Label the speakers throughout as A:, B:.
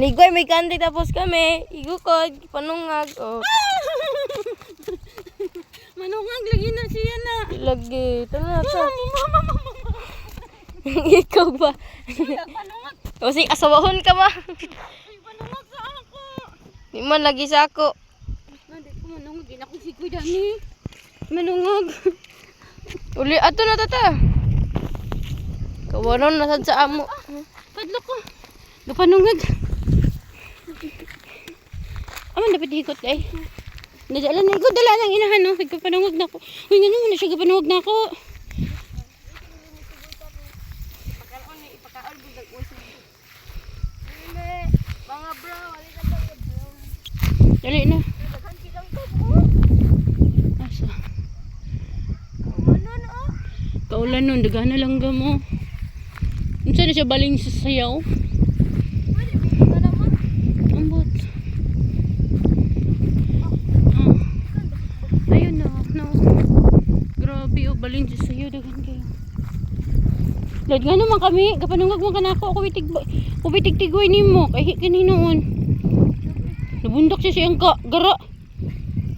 A: Ligoy may kanti tapos kami. Igukod, panungag. Oh.
B: Manungag lagi na siya na.
A: Lagi. Tala ta. Ikaw ba?
B: Panungag.
A: Kasi asawahon ka ba?
B: Ay, panungag sa ako.
A: Di man lagi sa ako.
B: Hindi ko manungag. Hindi ako si Kuya Dani. Manungag.
A: Uli, ato na tata. Kawanon nasad sa amo.
B: Padlo ko. Gapanungag. Aman dapat hikot eh. Nadala na ikot. Dala ng inahan no. Gapanungag na ako. Uy nga naman na siya gapanungag na ako.
A: Mga bro,
B: Dali na. Asa? Kaulan nun. Dagana lang ga mo. Unsa na siya baling sa sayaw? Ambot. Ayun na. No. Grabe o. Baling sa sayaw. Dagan kayo. Lad nga naman kami. Kapanungag mo ka na ako. Kubitig-tigoy ni mo. Kahit kaninoon. Nabundak siya siyang gara.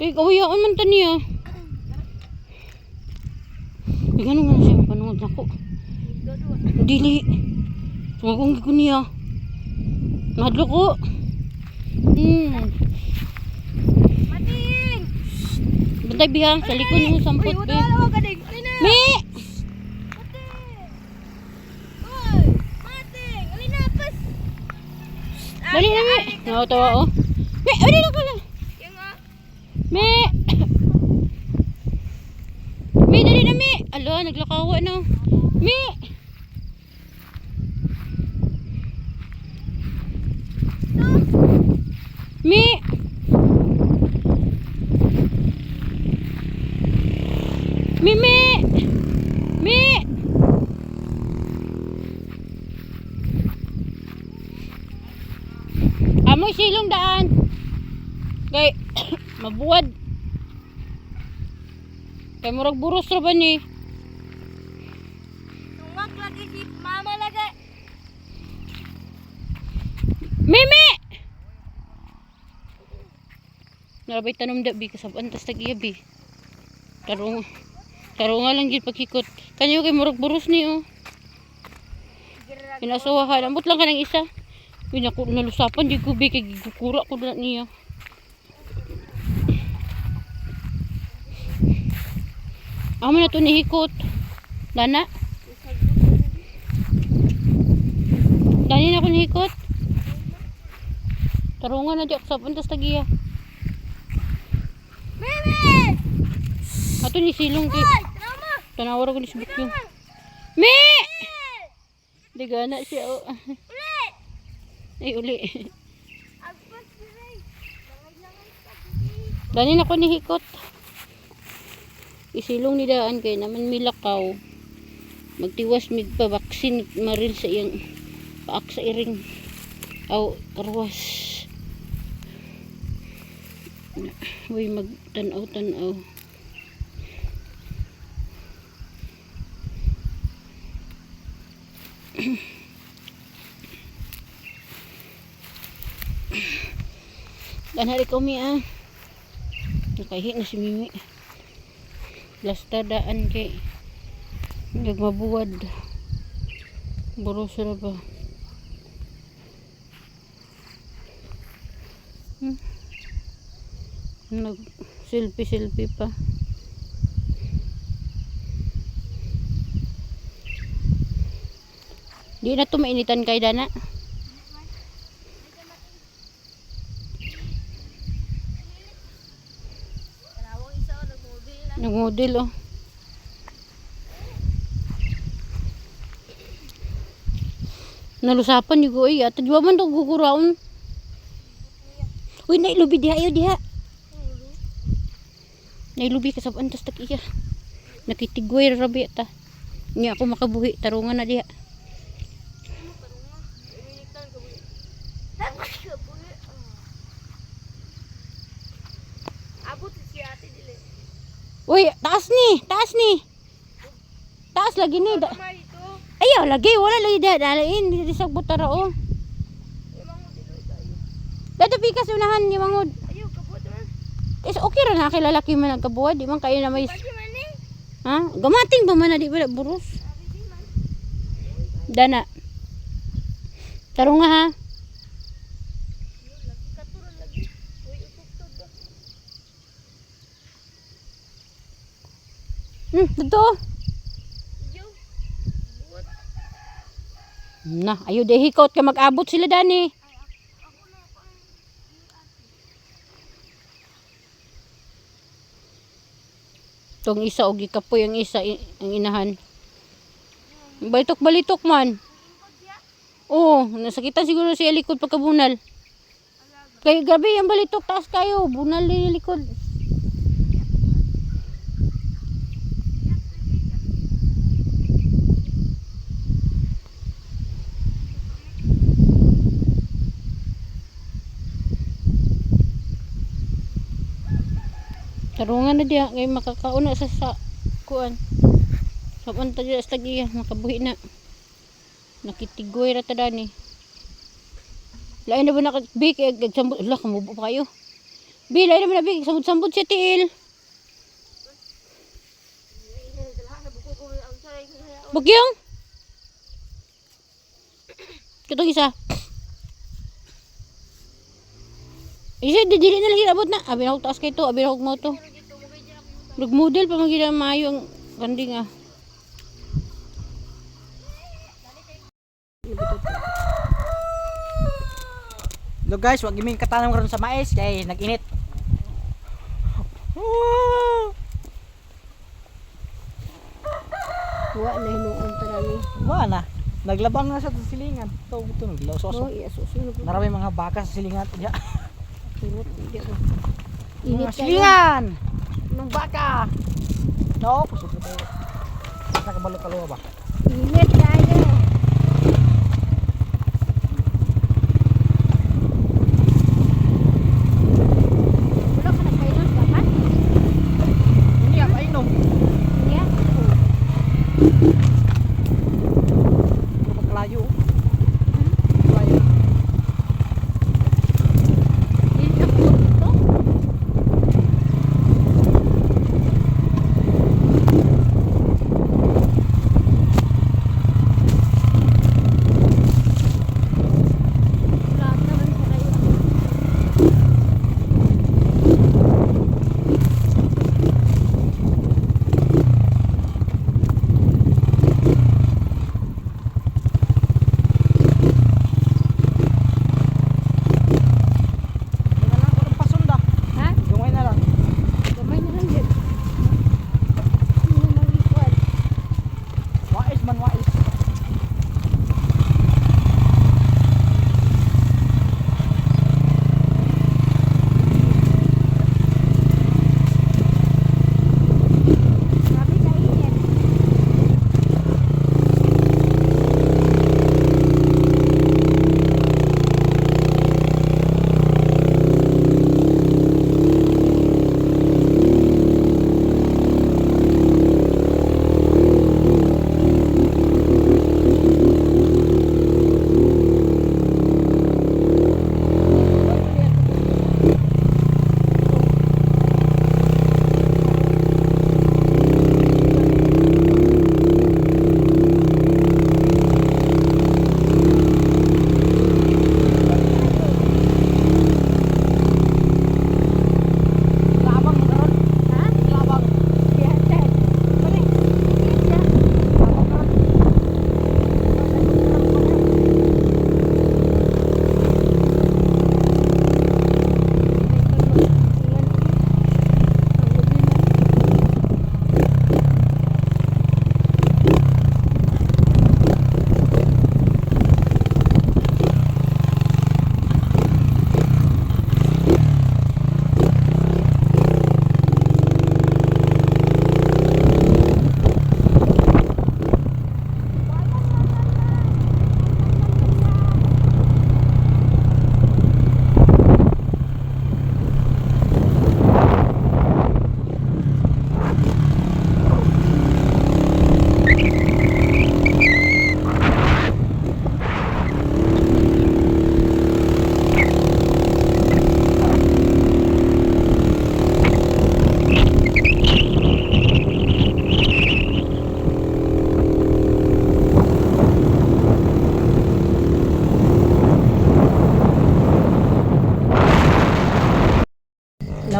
B: Kaya kawayaan man taniya. Ay gano'n nga siya. Panungag na ako. Dili. Sumagong ko niya. Madlo ko.
A: Mating!
B: Bantay biha. Sa likod mo sampot.
A: Uy, wala naman ka din.
B: Me! Dali na, me. Nakatawa, oh. Me! Dali na ka lang. Me! Me, dali na, me. Ala, naglakawa na. Me! Me! Me, me! Me! Amoy silong daan. Kay mabuwad. Kay murag buros ra ba ni?
A: Tungag lagi si mama lagi.
B: Mimi! Narabay tanom da bi kasaban tas tagiya bi. Tarunga lang gid paghikot. Kanyo kay murag buros ni oh. Pinasuwahan. Ambot lang ka ng isa. Uy, naku, nalusapan di ko bi kay gigukura ko na niya. Amo na to nihikot. Dana? Dani na ko nihikot. Tarungan na di ako sa puntas tagiya.
A: Mimi!
B: Ato ni silong kay
A: Tama!
B: tanawar ko ni subok yung. Me! Di gana siya oh.
A: Uli!
B: Ay uli.
A: Agpas diray.
B: Dani na ko nihikot. Isilong ni daan kay naman milakaw. Magtiwas mig pa vaksin maril sa iyang paak sa iring. Aw karwas. Uy magtanaw-tanaw. Ganari ko mi ah. Nakahi na si Mimi. Lasta daan kay nagmabuwad. Buros ra ba? Nag selfie pa. Di na to mainitan kay Dana. Nagmodel oh. Nalusapan ni Goy. At di ba man ito guguraon? Uy, nailubi diha. Ayaw diha. Nailubi ka sa antas tak iya. Nakitigoy rabi ta. Hindi ako makabuhi. Tarungan na diha.
A: Abot si ate dili.
B: Uy, taas ni. Taas ni. Taas lagi ni. Ayaw lagi. Wala lagi diha. Dalain. Di sa butara oh. Dato pikas unahan ni mangod.
A: Ayaw, kabot man.
B: Is okay ra na kay lalaki man nagkabuhat, di man kayo na may
A: Pati man eh.
B: ha? Gamating ba man na di ba buros?
A: Sabi di man.
B: Dana. Tarong nga ha.
A: Yun, lagi katuron lagi. Uy, utog-tog ba?
B: Dito.
A: Ayaw. Buot.
B: Na, ayo de hikot ka mag-abot sila dani.
A: Ako na ako ang
B: Tong isa og gikapoy ang isa ang inahan. Balitok-balitok man. Oo, nasakitan siguro siya likod pagkabunal. Kaya grabe yung balitok taas kayo, bunal din yung likod. Tarungan na diya, kaya makakauna sa kuan. Saban ta diya sa tagiya, makabuhi na. Nakitigoy ra ta dani. Lain na ba nakabik sambut la kamubo pa kayo. Bi lain na ba nabik sambut siya tiil. Bugyong. Katong isa. Isa dili na lang abot na. Abi na taas kay to, abi na mo to. Nagmodel pa man gid maayo ang kanding ah.
C: Look guys, wag giming katanam karon sa mais kay nag-init.
B: Wa na hinuon ta nami.
C: Wa na. Naglabang na sa silingan. Ito naglasos.
B: Oh, iya susunod.
C: Narami mga baka sa silingan diya.
B: Turot di ko.
C: Mga silingan. Nung baka. No, kusog ko tayo. Sa kabalo kaluwa ba?
B: Init kayo. Wala ka nagpainom dapat?
C: Hindi ako inom.
B: Niya.
C: Puro pagkalayo. Kalayo.
B: Dili ako to.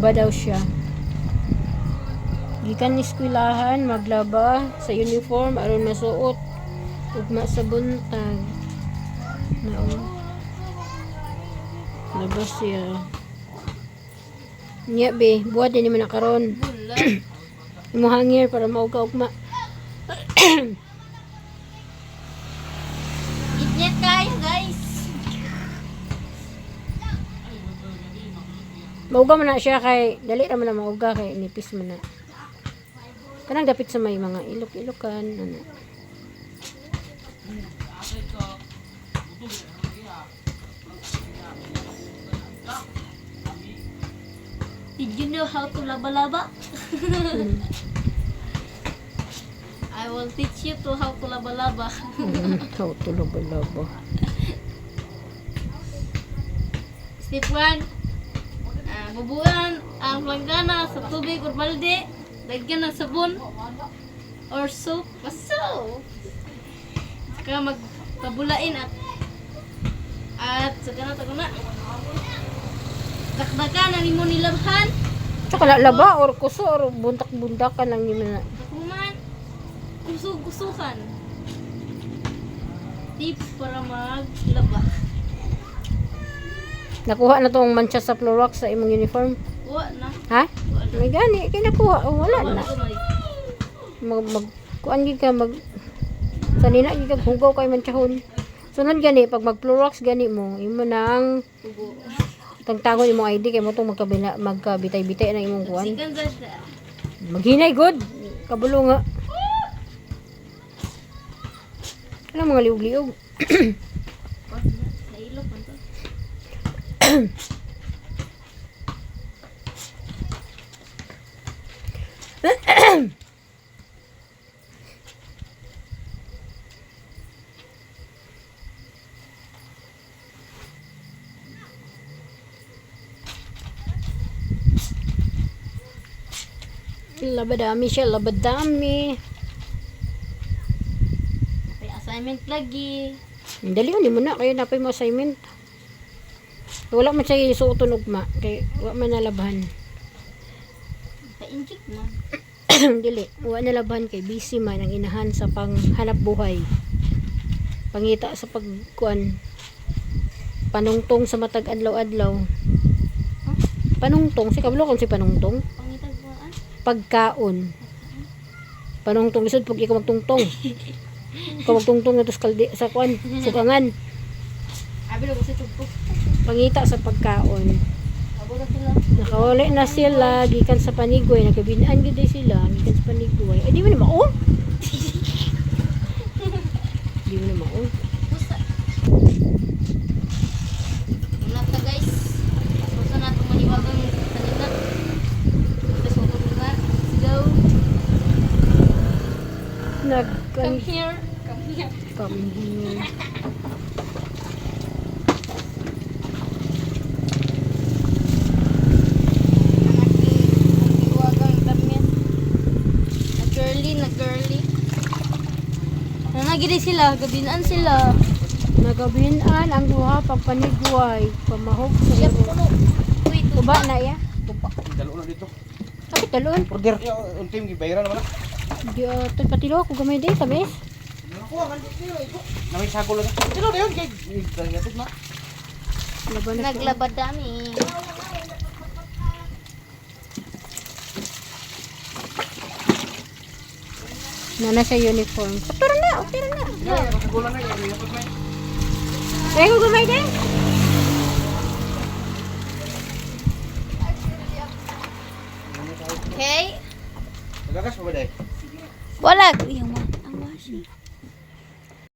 B: Maglaba daw siya. Gikan ni eskwelahan, maglaba sa uniform aron masuot ugma sa buntag. Nao. Labas siya. Nya be, buhat din naman na karon. Imo hangir para mauga ugma.
A: Inyet kayo guys.
B: Mauga man na siya kay dali ra man na mauga kay nipis man na. Kanang dapit sa may mga ilok-ilokan ano.
A: Did you know how to laba-laba? I will teach you to how to laba-laba.
B: How to laba-laba.
A: Step 1. Bubuan ang planggana sa tubig or balde. Lagyan ng sabon or soap. Paso! Saka magpabulain at saka na dakdakan na nimo nilabhan.
B: Tsaka laba or kuso or buntak-buntakan lang yun na.
A: Kuman kusog-kusukan. Tips para maglaba.
B: Nakuha na tong mancha sa Clorox sa imong uniform.
A: Wa na.
B: Ha? May gani, kaya nakuha. Oh, wala na.
A: Mag
B: Kuan gid ka sanina gid ka hugaw kay manchahon. Sunod gani pag mag-Clorox gani mo, imo nang
A: tubo.
B: tangtangon imong ID kay mo tong magkabitay-bitay na imong kuan.
A: Sikan sa
B: Maghinay good. Kabulo nga. Ano mga liog-liog.
A: sa ilok man to.
B: Labadami siya, labadami.
A: May assignment lagi.
B: Dali ni mo na kayo napay mo assignment. Wala man siya isuoton ugma kay wa man nalabhan.
A: Pa-inject mo.
B: Dili, wa nalabhan kay busy man ang inahan sa panghanap buhay. Pangita sa pagkuan. Panungtong sa matag adlaw-adlaw. Panungtong, si kablo kon si panungtong.
A: Pangitag mo
B: Pagkaon. Panungtong lisod pag ikaw magtungtong. Ikaw magtungtong na kaldi sa kuan, sukangan.
A: Abi na ko sa tugtog.
B: Pangita sa pagkaon.
A: Abo na sila.
B: Nakawala na sila gikan sa panigway, nagkabinaan gid sila gikan sa panigway. Ay di mo na mao. Di mo na mao.
A: Pusa. Wala ta guys. Pusa na itong maniwagang kanina. Tapos mo tulungan. Let's go. Come here. Come here.
B: Come here.
A: Maniwagang damit. Na-girly. Nanagiri sila. Gabinaan sila.
B: Nagabinan ang duha pagpanigway, pamahog sa
A: Siya
B: iro.
A: puno. Uy,
B: Tuba na ya.
D: Dalo na dito.
B: Kapit talon.
D: Order. Untim gibayaran naman.
B: Di patilo ko gamay day tabes.
D: Nakuha man dito. Nami sago lang. Dilo dayon kay gagatid na.
B: Laban na.
A: naglabad dami.
B: Nana sa uniform. Tara na, okay na.
D: Ya, sago lang na yapot may.
B: Ay ko gamay day.
A: Okay?
D: Nagagas pa ba day?
A: Wala. Yung